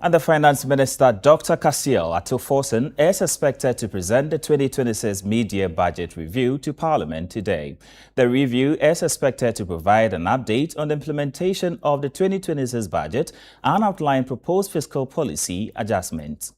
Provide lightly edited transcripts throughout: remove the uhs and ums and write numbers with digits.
And the Finance Minister, Dr. Cassiel Ato Forson, is expected to present the 2026 mid-year budget review to Parliament today. The review is expected to provide an update on the implementation of the 2026 budget and outline proposed fiscal policy adjustments.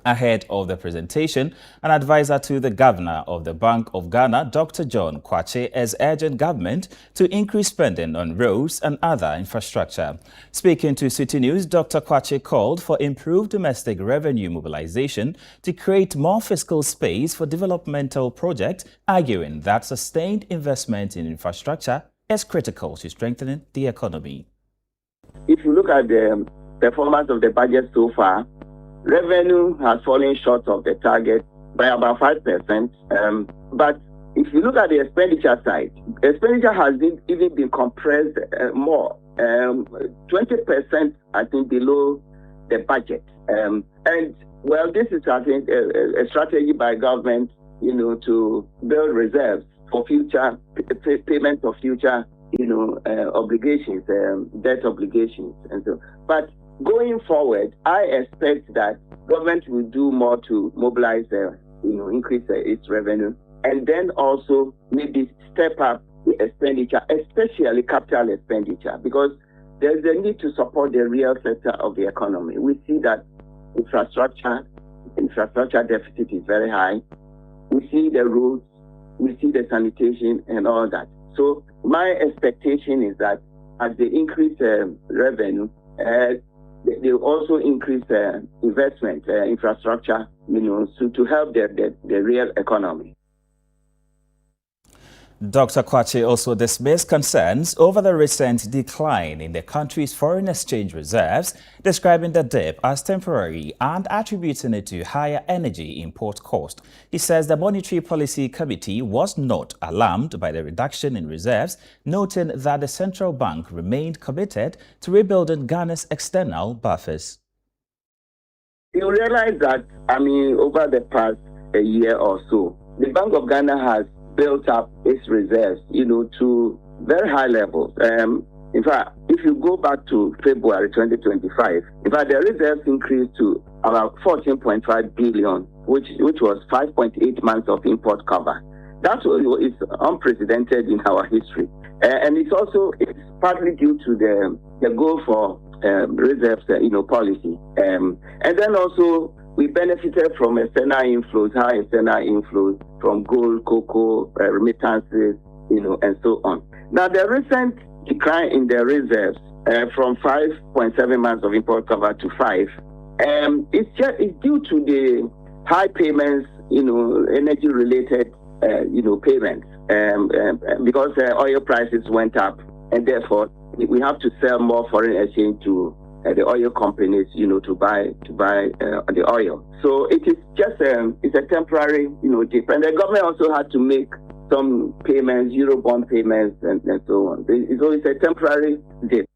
Ahead of the presentation, an advisor to the Governor of the Bank of Ghana, Dr. John Kwakye, has urged government to increase spending on roads and other infrastructure. Speaking to Citi News, Dr. Kwakye called for improved domestic revenue mobilization to create more fiscal space for developmental projects, arguing that sustained investment in infrastructure is critical to strengthening the economy. If you look at the performance of the budget so far, revenue has fallen short of the target by about 5%. But if you look at the expenditure side, expenditure has even been compressed more, 20%, I think, below the budget. And well, this is, I think, a strategy by government, to build reserves for future payment of future, obligations, debt obligations, and so. But going forward, I expect that government will do more to mobilize, increase its revenue, and then also maybe step up the expenditure, especially capital expenditure, because there's a need to support the real sector of the economy. We see that infrastructure deficit is very high. We see the roads, we see the sanitation and all that. So my expectation is that as they increase revenue, they also increase investment, infrastructure, to help the real economy. Dr. Kwakye also dismissed concerns over the recent decline in the country's foreign exchange reserves, describing the dip as temporary and attributing it to higher energy import cost. He says the Monetary Policy Committee was not alarmed by the reduction in reserves, noting that the central bank remained committed to rebuilding Ghana's external buffers. You realize that, over the past year or so, the Bank of Ghana has built up its reserves, to very high levels. In fact, if you go back to February 2025, in fact, the reserves increased to about 14.5 billion, which was 5.8 months of import cover. That is unprecedented in our history. And it's partly due to the goal for reserves, policy. And then also, we benefited from external inflows, high external inflows from gold, cocoa, remittances, and so on. Now, the recent decline in the reserves from 5.7 months of import cover to 5, it's due to the high payments, energy-related, payments, because oil prices went up, and therefore we have to sell more foreign exchange to the oil companies, to buy the oil. So it is just it's a temporary, dip. And the government also had to make some payments, Eurobond payments, and so on. So it's a temporary dip.